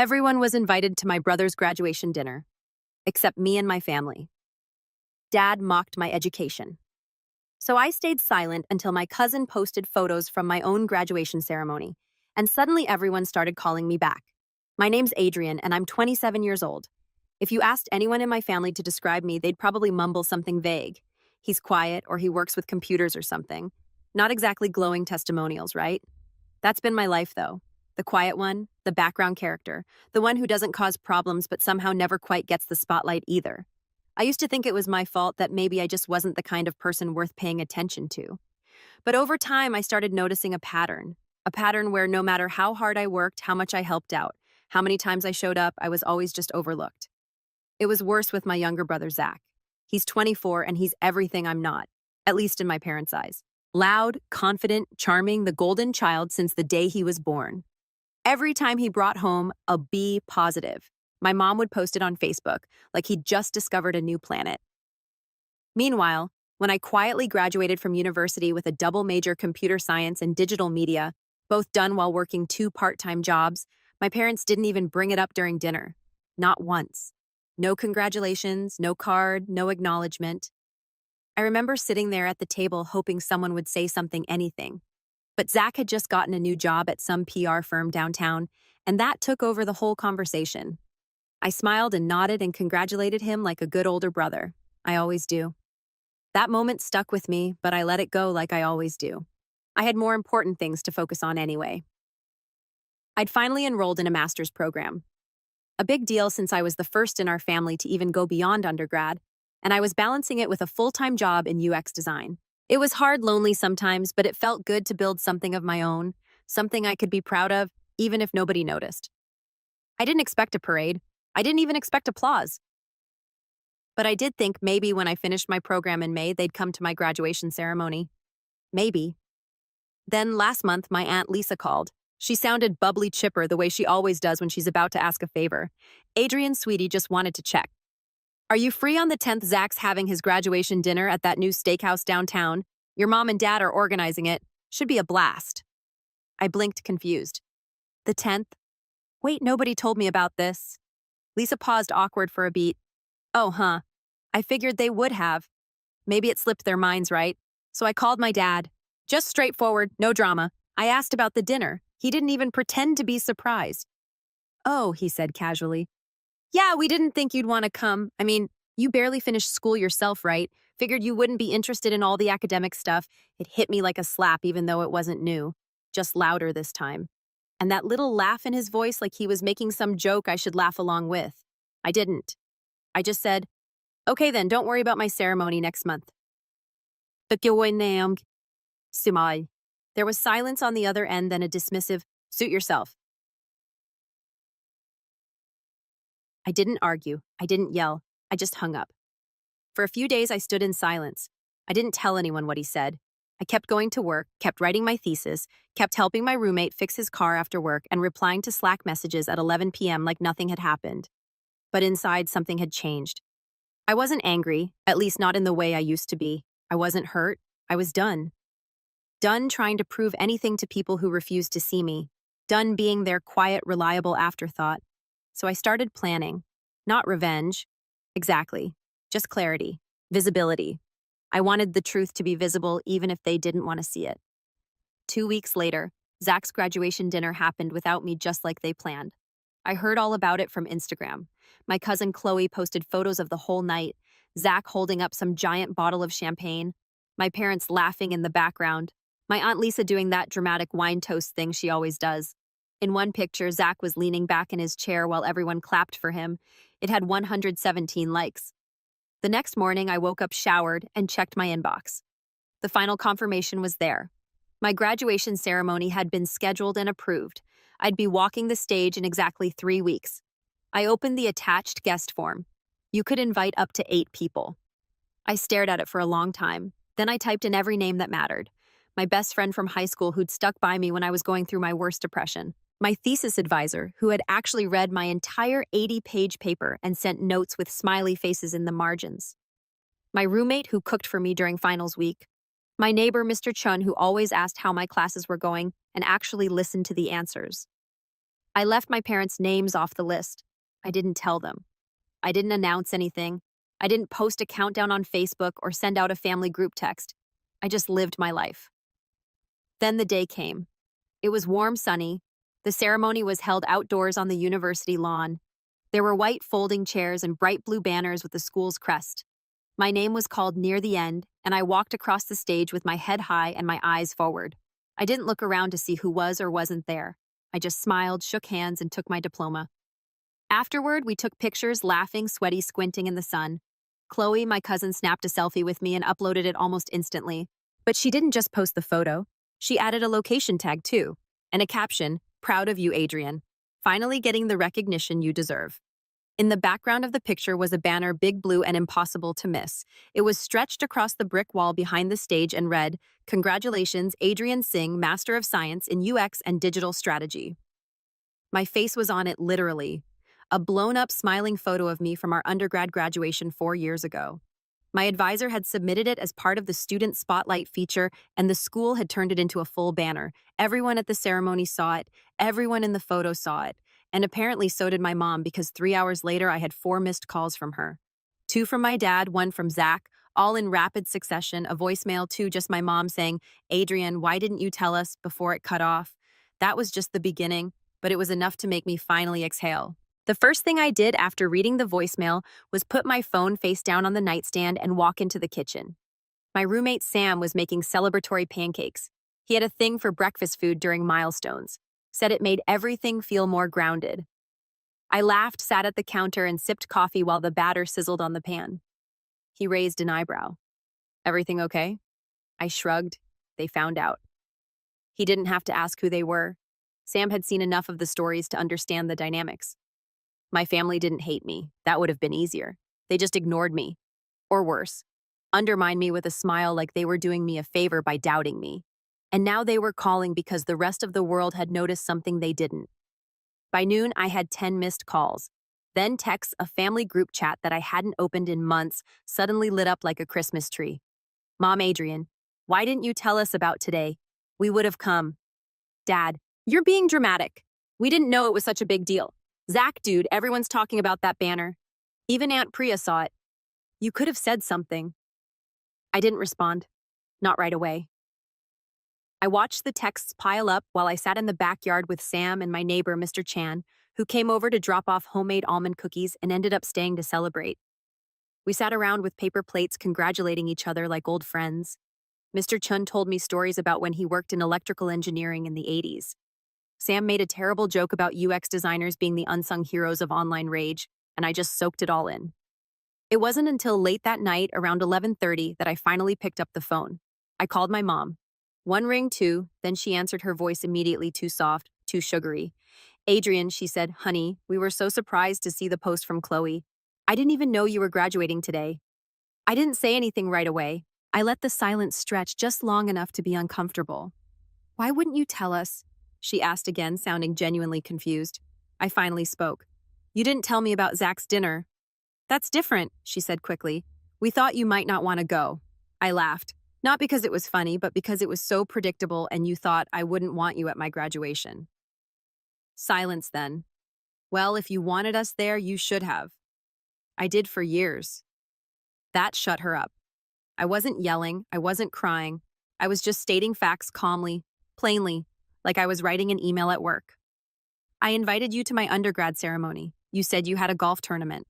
Everyone was invited to my brother's graduation dinner, except me and my family. Dad mocked my education. So I stayed silent until my cousin posted photos from my own graduation ceremony, and suddenly everyone started calling me back. My name's Adrian, and I'm 27 years old. If you asked anyone in my family to describe me, they'd probably mumble something vague. He's quiet, or he works with computers or something. Not exactly glowing testimonials, right? That's been my life, though. The quiet one, the background character, the one who doesn't cause problems but somehow never quite gets the spotlight either. I used to think it was my fault that maybe I just wasn't the kind of person worth paying attention to. But over time, I started noticing a pattern where no matter how hard I worked, how much I helped out, how many times I showed up, I was always just overlooked. It was worse with my younger brother, Zach. He's 24 and he's everything I'm not, at least in my parents' eyes. Loud, confident, charming, the golden child since the day he was born. Every time he brought home a B positive, my mom would post it on Facebook like he'd just discovered a new planet. Meanwhile, when I quietly graduated from university with a double major computer science and digital media, both done while working 2 part-time jobs, my parents didn't even bring it up during dinner. Not once. No congratulations, no card, no acknowledgement. I remember sitting there at the table hoping someone would say something, anything. But Zach had just gotten a new job at some PR firm downtown, and that took over the whole conversation. I smiled and nodded and congratulated him like a good older brother. I always do. That moment stuck with me, but I let it go like I always do. I had more important things to focus on anyway. I'd finally enrolled in a master's program. A big deal since I was the first in our family to even go beyond undergrad, and I was balancing it with a full-time job in UX design. It was hard, lonely sometimes, but it felt good to build something of my own, something I could be proud of, even if nobody noticed. I didn't expect a parade. I didn't even expect applause. But I did think maybe when I finished my program in May, they'd come to my graduation ceremony. Maybe. Then last month, my Aunt Lisa called. She sounded bubbly chipper the way she always does when she's about to ask a favor. Adrian, sweetie, just wanted to check. Are you free on the 10th? Zach's having his graduation dinner at that new steakhouse downtown. Your mom and dad are organizing it. Should be a blast. I blinked, confused. The 10th? Wait, nobody told me about this. Lisa paused, awkward for a beat. Oh, huh. I figured they would have. Maybe it slipped their minds, right? So I called my dad. Just straightforward, no drama. I asked about the dinner. He didn't even pretend to be surprised. Oh, he said casually. Yeah, we didn't think you'd want to come. I mean, you barely finished school yourself, right? Figured you wouldn't be interested in all the academic stuff. It hit me like a slap even though it wasn't new. Just louder this time. And that little laugh in his voice like he was making some joke I should laugh along with. I didn't. I just said, okay then, don't worry about my ceremony next month. There was silence on the other end, then a dismissive, suit yourself. I didn't argue. I didn't yell. I just hung up. For a few days, I stood in silence. I didn't tell anyone what he said. I kept going to work, kept writing my thesis, kept helping my roommate fix his car after work, and replying to Slack messages at 11 p.m. like nothing had happened. But inside, something had changed. I wasn't angry, at least not in the way I used to be. I wasn't hurt. I was done. Done trying to prove anything to people who refused to see me. Done being their quiet, reliable afterthought. So I started planning. Not revenge. Exactly. Just clarity. Visibility. I wanted the truth to be visible even if they didn't want to see it. 2 weeks later, Zach's graduation dinner happened without me, just like they planned. I heard all about it from Instagram. My cousin Chloe posted photos of the whole night, Zach holding up some giant bottle of champagne, my parents laughing in the background, my Aunt Lisa doing that dramatic wine toast thing she always does. In one picture, Zach was leaning back in his chair while everyone clapped for him. It had 117 likes. The next morning, I woke up, showered, and checked my inbox. The final confirmation was there. My graduation ceremony had been scheduled and approved. I'd be walking the stage in exactly 3 weeks. I opened the attached guest form. You could invite up to 8 people. I stared at it for a long time. Then I typed in every name that mattered. My best friend from high school who'd stuck by me when I was going through my worst depression. My thesis advisor, who had actually read my entire 80-page paper and sent notes with smiley faces in the margins. My roommate, who cooked for me during finals week. My neighbor, Mr. Chun, who always asked how my classes were going and actually listened to the answers. I left my parents' names off the list. I didn't tell them. I didn't announce anything. I didn't post a countdown on Facebook or send out a family group text. I just lived my life. Then the day came. It was warm, sunny. The ceremony was held outdoors on the university lawn. There were white folding chairs and bright blue banners with the school's crest. My name was called near the end, and I walked across the stage with my head high and my eyes forward. I didn't look around to see who was or wasn't there. I just smiled, shook hands, and took my diploma. Afterward, we took pictures, laughing, sweaty, squinting in the sun. Chloe, my cousin, snapped a selfie with me and uploaded it almost instantly. But she didn't just post the photo. She added a location tag, too, and a caption, "Proud of you, Adrian. Finally getting the recognition you deserve." In the background of the picture was a banner big blue and impossible to miss. It was stretched across the brick wall behind the stage and read, "Congratulations, Adrian Singh, Master of Science in UX and Digital Strategy." My face was on it literally. A blown-up, smiling photo of me from our undergrad graduation 4 years ago. My advisor had submitted it as part of the Student Spotlight feature, and the school had turned it into a full banner. Everyone at the ceremony saw it. Everyone in the photo saw it. And apparently so did my mom, because 3 hours later I had 4 missed calls from her. 2 from my dad, 1 from Zach, all in rapid succession, a voicemail too, just my mom saying, "Adrian, why didn't you tell us?" before it cut off. That was just the beginning, but it was enough to make me finally exhale. The first thing I did after reading the voicemail was put my phone face down on the nightstand and walk into the kitchen. My roommate Sam was making celebratory pancakes. He had a thing for breakfast food during milestones, said it made everything feel more grounded. I laughed, sat at the counter, and sipped coffee while the batter sizzled on the pan. He raised an eyebrow. "Everything okay?" I shrugged. They found out. He didn't have to ask who they were. Sam had seen enough of the stories to understand the dynamics. My family didn't hate me. That would have been easier. They just ignored me. Or worse, undermined me with a smile like they were doing me a favor by doubting me. And now they were calling because the rest of the world had noticed something they didn't. By noon, I had 10 missed calls. Then texts, a family group chat that I hadn't opened in months, suddenly lit up like a Christmas tree. "Mom, Adrian, why didn't you tell us about today? We would have come." "Dad, you're being dramatic. We didn't know it was such a big deal. Zach, dude, everyone's talking about that banner. Even Aunt Priya saw it. You could have said something." I didn't respond. Not right away. I watched the texts pile up while I sat in the backyard with Sam and my neighbor, Mr. Chan, who came over to drop off homemade almond cookies and ended up staying to celebrate. We sat around with paper plates congratulating each other like old friends. Mr. Chun told me stories about when he worked in electrical engineering in the 80s. Sam made a terrible joke about UX designers being the unsung heroes of online rage, and I just soaked it all in. It wasn't until late that night, around 11:30, that I finally picked up the phone. I called my mom. 1 ring, 2, then she answered, her voice immediately too soft, too sugary. "Adrian," she said, "honey, we were so surprised to see the post from Chloe. I didn't even know you were graduating today." I didn't say anything right away. I let the silence stretch just long enough to be uncomfortable. "Why wouldn't you tell us?" she asked again, sounding genuinely confused. I finally spoke. "You didn't tell me about Zach's dinner." "That's different," she said quickly. "We thought you might not want to go." I laughed. Not because it was funny, but because it was so predictable and you thought I wouldn't want you at my graduation. Silence then. "Well, if you wanted us there, you should have." "I did for years." That shut her up. I wasn't yelling. I wasn't crying. I was just stating facts calmly, plainly, like I was writing an email at work. "I invited you to my undergrad ceremony. You said you had a golf tournament.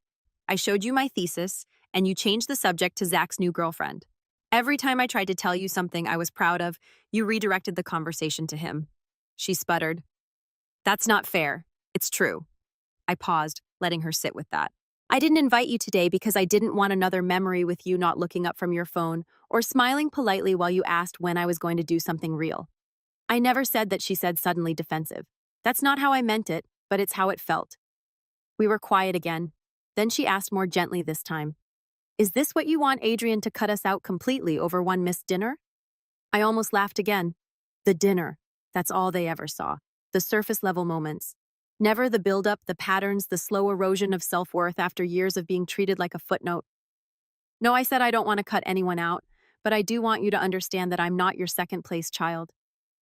I showed you my thesis, and you changed the subject to Zach's new girlfriend. Every time I tried to tell you something I was proud of, you redirected the conversation to him." She sputtered. "That's not fair. It's true." I paused, letting her sit with that. "I didn't invite you today because I didn't want another memory with you not looking up from your phone or smiling politely while you asked when I was going to do something real." I never said that, she said, suddenly defensive. "That's not how I meant it, but it's how it felt." We were quiet again. Then she asked more gently this time, "Is this what you want Adrian to cut us out completely over one missed dinner?" I almost laughed again. The dinner. That's all they ever saw. The surface-level moments. Never the build-up, the patterns, the slow erosion of self-worth after years of being treated like a footnote. "No," I said, "I don't want to cut anyone out, but I do want you to understand that I'm not your second-place child.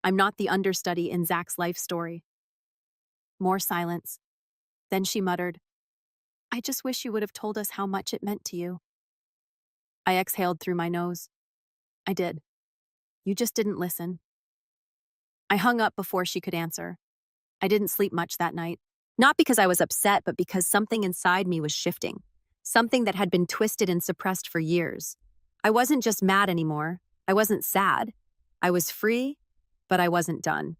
I'm not the understudy in Zach's life story." More silence. Then she muttered, "I just wish you would have told us how much it meant to you." I exhaled through my nose. "I did. You just didn't listen." I hung up before she could answer. I didn't sleep much that night. Not because I was upset, but because something inside me was shifting. Something that had been twisted and suppressed for years. I wasn't just mad anymore. I wasn't sad. I was free, but I wasn't done.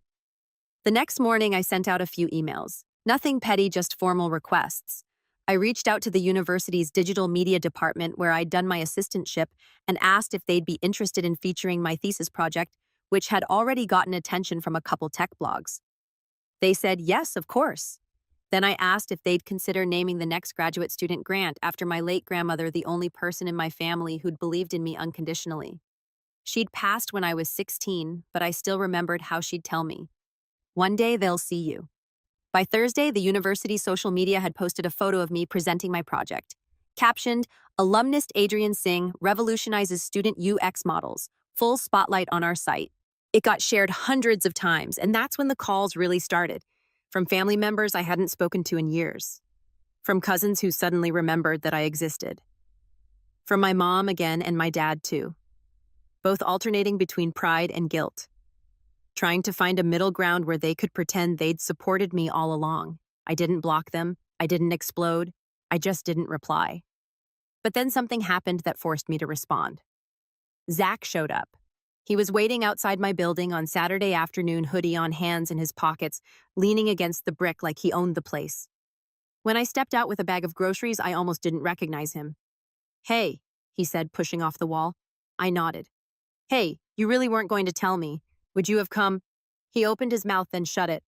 The next morning, I sent out a few emails. Nothing petty, just formal requests. I reached out to the university's digital media department where I'd done my assistantship and asked if they'd be interested in featuring my thesis project, which had already gotten attention from a couple tech blogs. They said yes, of course. Then I asked if they'd consider naming the next graduate student grant after my late grandmother, the only person in my family who'd believed in me unconditionally. She'd passed when I was 16, but I still remembered how she'd tell me, "One day they'll see you." By Thursday, the university's social media had posted a photo of me presenting my project. Captioned, "Alumnist Adrian Singh revolutionizes student UX models. Full spotlight on our site." It got shared hundreds of times, and that's when the calls really started. From family members I hadn't spoken to in years. From cousins who suddenly remembered that I existed. From my mom again and my dad too. Both alternating between pride and guilt. Trying to find a middle ground where they could pretend they'd supported me all along. I didn't block them. I didn't explode. I just didn't reply. But then something happened that forced me to respond. Zach showed up. He was waiting outside my building on Saturday afternoon, hoodie on, hands in his pockets, leaning against the brick like he owned the place. When I stepped out with a bag of groceries, I almost didn't recognize him. "Hey," he said, pushing off the wall. I nodded. "Hey, you really weren't going to tell me. Would you have come?" He opened his mouth, then shut it.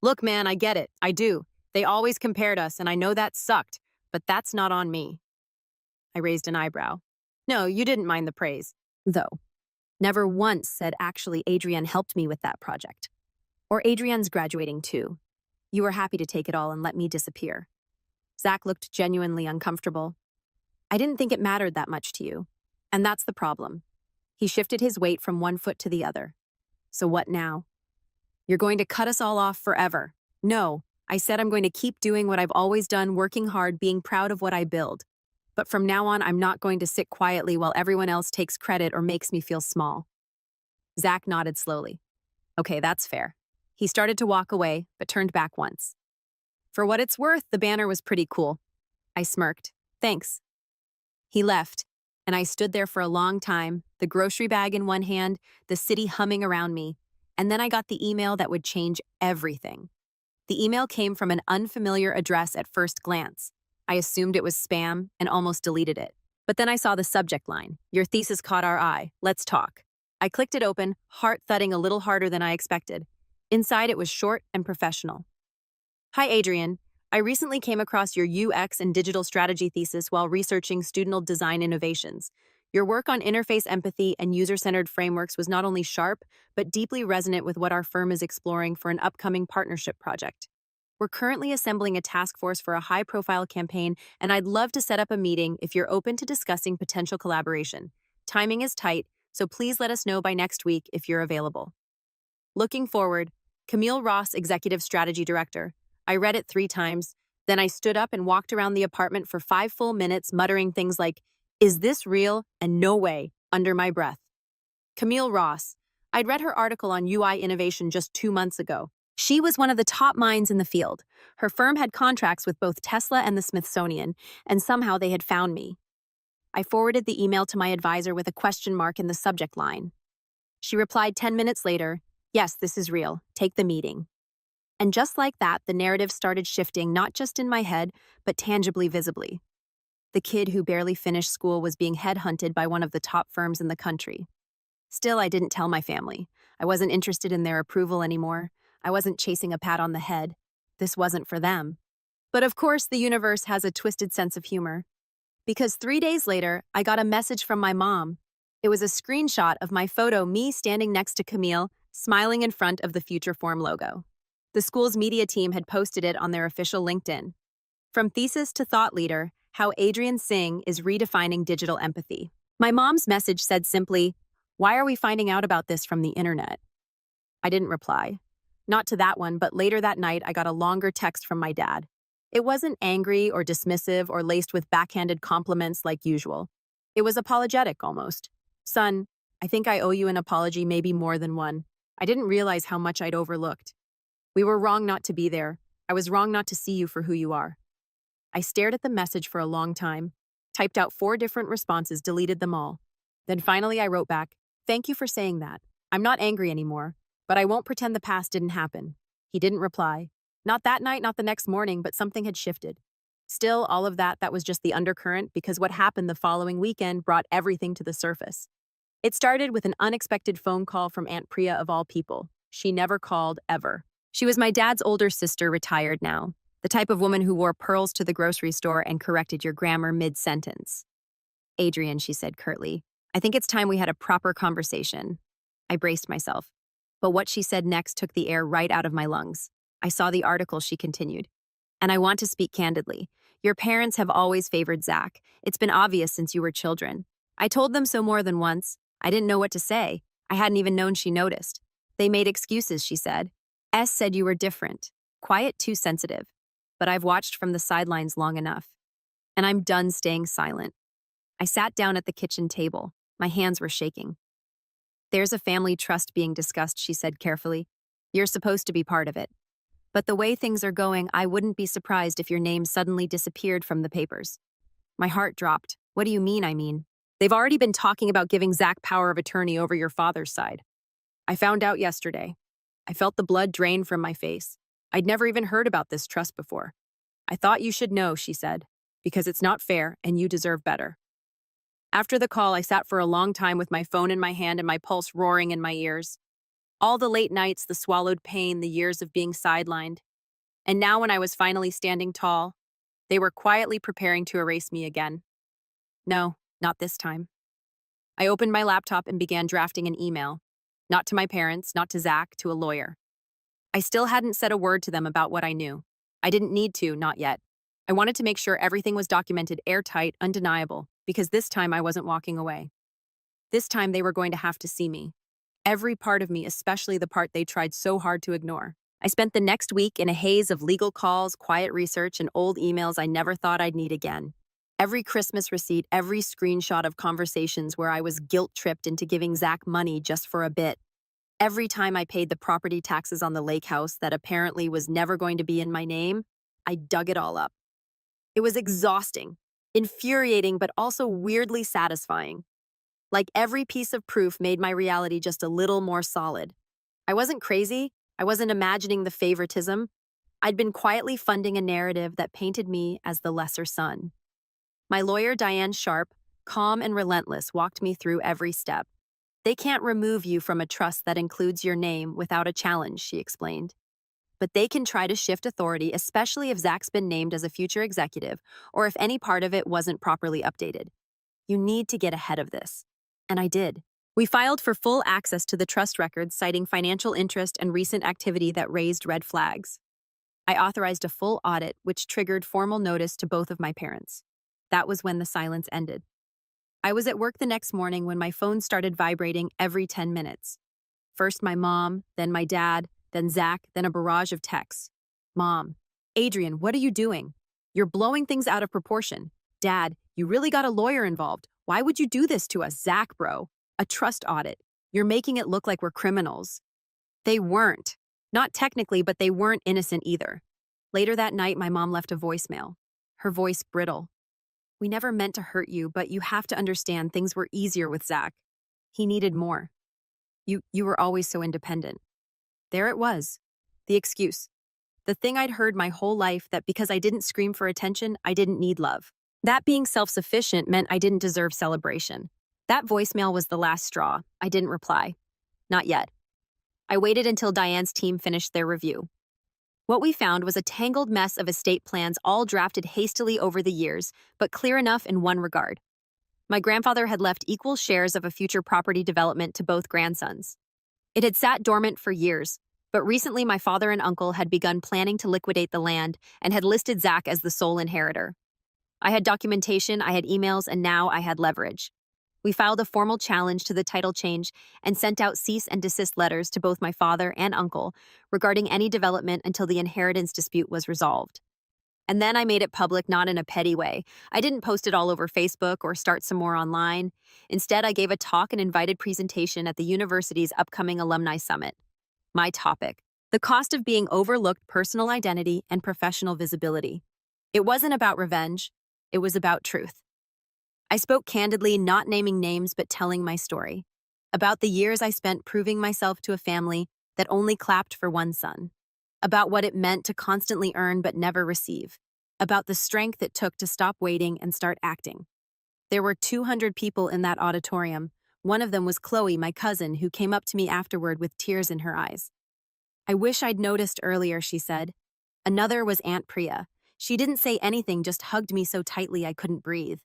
"Look, man, I get it. I do. They always compared us, and I know that sucked, but that's not on me." I raised an eyebrow. "No, you didn't mind the praise, though. Never once said, actually, Adrienne helped me with that project. Or Adrienne's graduating too. You were happy to take it all and let me disappear." Zach looked genuinely uncomfortable. "I didn't think it mattered that much to you. And that's the problem." He shifted his weight from one foot to the other. "So what now? You're going to cut us all off forever." "No, I said I'm going to keep doing what I've always done, working hard, being proud of what I build. But from now on, I'm not going to sit quietly while everyone else takes credit or makes me feel small." Zach nodded slowly. "Okay, that's fair." He started to walk away, but turned back once. "For what it's worth, the banner was pretty cool." I smirked. "Thanks." He left, and I stood there for a long time, the grocery bag in one hand, the city humming around me, and then I got the email that would change everything. The email came from an unfamiliar address at first glance. I assumed it was spam and almost deleted it. But then I saw the subject line, "Your thesis caught our eye. Let's talk." I clicked it open, heart thudding a little harder than I expected. Inside, it was short and professional. "Hi, Adrian. I recently came across your UX and digital strategy thesis while researching student design innovations. Your work on interface empathy and user-centered frameworks was not only sharp, but deeply resonant with what our firm is exploring for an upcoming partnership project. We're currently assembling a task force for a high-profile campaign, and I'd love to set up a meeting if you're open to discussing potential collaboration. Timing is tight, so please let us know by next week if you're available. Looking forward, Camille Ross, Executive Strategy Director." I read it 3 times, then I stood up and walked around the apartment for 5 full minutes, muttering things like, "Is this real?" and "No way," under my breath. Camille Ross. I'd read her article on UI innovation just 2 months ago. She was one of the top minds in the field. Her firm had contracts with both Tesla and the Smithsonian, and somehow they had found me. I forwarded the email to my advisor with a question mark in the subject line. She replied 10 minutes later, "Yes, this is real. Take the meeting." And just like that, the narrative started shifting, not just in my head, but tangibly, visibly. The kid who barely finished school was being headhunted by one of the top firms in the country. Still, I didn't tell my family. I wasn't interested in their approval anymore. I wasn't chasing a pat on the head. This wasn't for them. But of course, the universe has a twisted sense of humor. Because 3 days later, I got a message from my mom. It was a screenshot of my photo, me standing next to Camille, smiling in front of the Future Form logo. The school's media team had posted it on their official LinkedIn. "From thesis to thought leader, how Adrian Singh is redefining digital empathy." My mom's message said simply, "Why are we finding out about this from the internet?" I didn't reply. Not to that one, but later that night, I got a longer text from my dad. It wasn't angry or dismissive or laced with backhanded compliments like usual. It was apologetic almost. Son, I think I owe you an apology, maybe more than one. I didn't realize how much I'd overlooked. We were wrong not to be there. I was wrong not to see you for who you are. I stared at the message for a long time, typed out 4 different responses, deleted them all. Then finally I wrote back, "Thank you for saying that. I'm not angry anymore, but I won't pretend the past didn't happen." He didn't reply. Not that night, not the next morning, but something had shifted. Still, all of that was just the undercurrent, because what happened the following weekend brought everything to the surface. It started with an unexpected phone call from Aunt Priya of all people. She never called, ever. She was my dad's older sister, retired now, the type of woman who wore pearls to the grocery store and corrected your grammar mid-sentence. "Adrian," she said curtly, "I think it's time we had a proper conversation." I braced myself, but what she said next took the air right out of my lungs. I saw the article, she continued. "And I want to speak candidly. Your parents have always favored Zach. It's been obvious since you were children. I told them so more than once. I didn't know what to say. I hadn't even known she noticed. They made excuses," she said. "S said you were different. Quiet, too sensitive. But I've watched from the sidelines long enough. And I'm done staying silent." I sat down at the kitchen table. My hands were shaking. "There's a family trust being discussed," she said carefully. "You're supposed to be part of it. But the way things are going, I wouldn't be surprised if your name suddenly disappeared from the papers." My heart dropped. "What do you mean, I mean? They've already been talking about giving Zach power of attorney over your father's side. I found out yesterday." I felt the blood drain from my face. I'd never even heard about this trust before. "I thought you should know," she said, "because it's not fair and you deserve better." After the call, I sat for a long time with my phone in my hand and my pulse roaring in my ears. All the late nights, the swallowed pain, the years of being sidelined. And now when I was finally standing tall, they were quietly preparing to erase me again. No, not this time. I opened my laptop and began drafting an email. Not to my parents, not to Zach, to a lawyer. I still hadn't said a word to them about what I knew. I didn't need to, not yet. I wanted to make sure everything was documented, airtight, undeniable, because this time I wasn't walking away. This time they were going to have to see me. Every part of me, especially the part they tried so hard to ignore. I spent the next week in a haze of legal calls, quiet research, and old emails I never thought I'd need again. Every Christmas receipt, every screenshot of conversations where I was guilt-tripped into giving Zach money just for a bit. Every time I paid the property taxes on the lake house that apparently was never going to be in my name, I dug it all up. It was exhausting, infuriating, but also weirdly satisfying. Like every piece of proof made my reality just a little more solid. I wasn't crazy. I wasn't imagining the favoritism. I'd been quietly funding a narrative that painted me as the lesser son. My lawyer, Diane Sharp, calm and relentless, walked me through every step. "They can't remove you from a trust that includes your name without a challenge," she explained. "But they can try to shift authority, especially if Zach's been named as a future executive or if any part of it wasn't properly updated. You need to get ahead of this." And I did. We filed for full access to the trust records, citing financial interest and recent activity that raised red flags. I authorized a full audit, which triggered formal notice to both of my parents. That was when the silence ended. I was at work the next morning when my phone started vibrating every 10 minutes. First my mom, then my dad, then Zach, then a barrage of texts. "Mom, Adrian, what are you doing? You're blowing things out of proportion. Dad, you really got a lawyer involved. Why would you do this to us? Zach, bro. A trust audit. You're making it look like we're criminals." They weren't. Not technically, but they weren't innocent either. Later that night, my mom left a voicemail. Her voice brittle. "We never meant to hurt you, but you have to understand things were easier with Zach. He needed more. You were always so independent." There it was. The excuse. The thing I'd heard my whole life, that because I didn't scream for attention, I didn't need love. That being self-sufficient meant I didn't deserve celebration. That voicemail was the last straw. I didn't reply. Not yet. I waited until Diane's team finished their review. What we found was a tangled mess of estate plans, all drafted hastily over the years, but clear enough in one regard. My grandfather had left equal shares of a future property development to both grandsons. It had sat dormant for years, but recently my father and uncle had begun planning to liquidate the land and had listed Zach as the sole inheritor. I had documentation, I had emails, and now I had leverage. We filed a formal challenge to the title change and sent out cease and desist letters to both my father and uncle regarding any development until the inheritance dispute was resolved. And then I made it public, not in a petty way. I didn't post it all over Facebook or start some more online. Instead, I gave a talk and invited presentation at the university's upcoming alumni summit. My topic: the cost of being overlooked, personal identity and professional visibility. It wasn't about revenge, it was about truth. I spoke candidly, not naming names but telling my story. About the years I spent proving myself to a family that only clapped for one son. About what it meant to constantly earn but never receive. About the strength it took to stop waiting and start acting. There were 200 people in that auditorium. One of them was Chloe, my cousin, who came up to me afterward with tears in her eyes. "I wish I'd noticed earlier," she said. Another was Aunt Priya. She didn't say anything, just hugged me so tightly I couldn't breathe.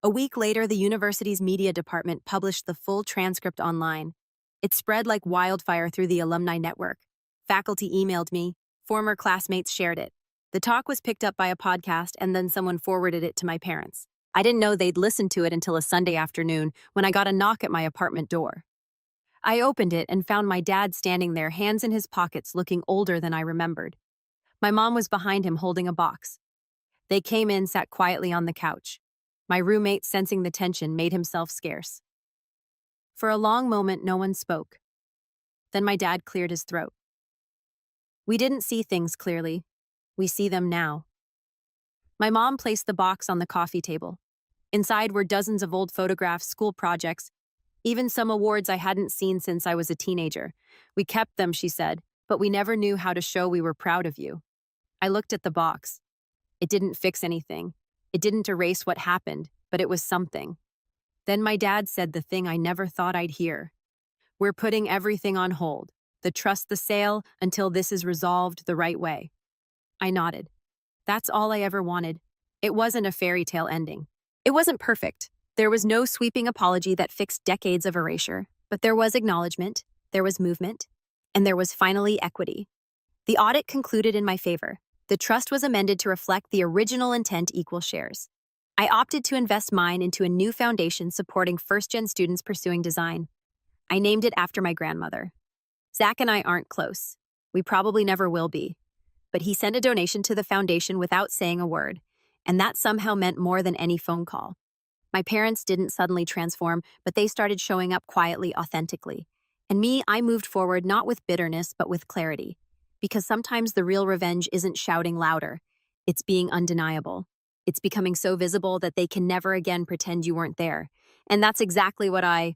A week later, the university's media department published the full transcript online. It spread like wildfire through the alumni network. Faculty emailed me. Former classmates shared it. The talk was picked up by a podcast, and then someone forwarded it to my parents. I didn't know they'd listen to it until a Sunday afternoon when I got a knock at my apartment door. I opened it and found my dad standing there, hands in his pockets, looking older than I remembered. My mom was behind him holding a box. They came in, sat quietly on the couch. My roommate, sensing the tension, made himself scarce. For a long moment, no one spoke. Then my dad cleared his throat. "We didn't see things clearly. We see them now." My mom placed the box on the coffee table. Inside were dozens of old photographs, school projects, even some awards I hadn't seen since I was a teenager. "We kept them," she said, "but we never knew how to show we were proud of you." I looked at the box. It didn't fix anything. It didn't erase what happened, but it was something. Then my dad said the thing I never thought I'd hear. "We're putting everything on hold. The sale until this is resolved the right way." I nodded. That's all I ever wanted. It wasn't a fairy tale ending. It wasn't perfect. There was no sweeping apology that fixed decades of erasure, but there was acknowledgement, there was movement, and there was finally equity. The audit concluded in my favor. The trust was amended to reflect the original intent: equal shares. I opted to invest mine into a new foundation supporting first-gen students pursuing design. I named it after my grandmother. Zach and I aren't close. We probably never will be. But he sent a donation to the foundation without saying a word, and that somehow meant more than any phone call. My parents didn't suddenly transform, but they started showing up quietly, authentically. And me, I moved forward not with bitterness, but with clarity. Because sometimes the real revenge isn't shouting louder. It's being undeniable. It's becoming so visible that they can never again pretend you weren't there. And that's exactly what I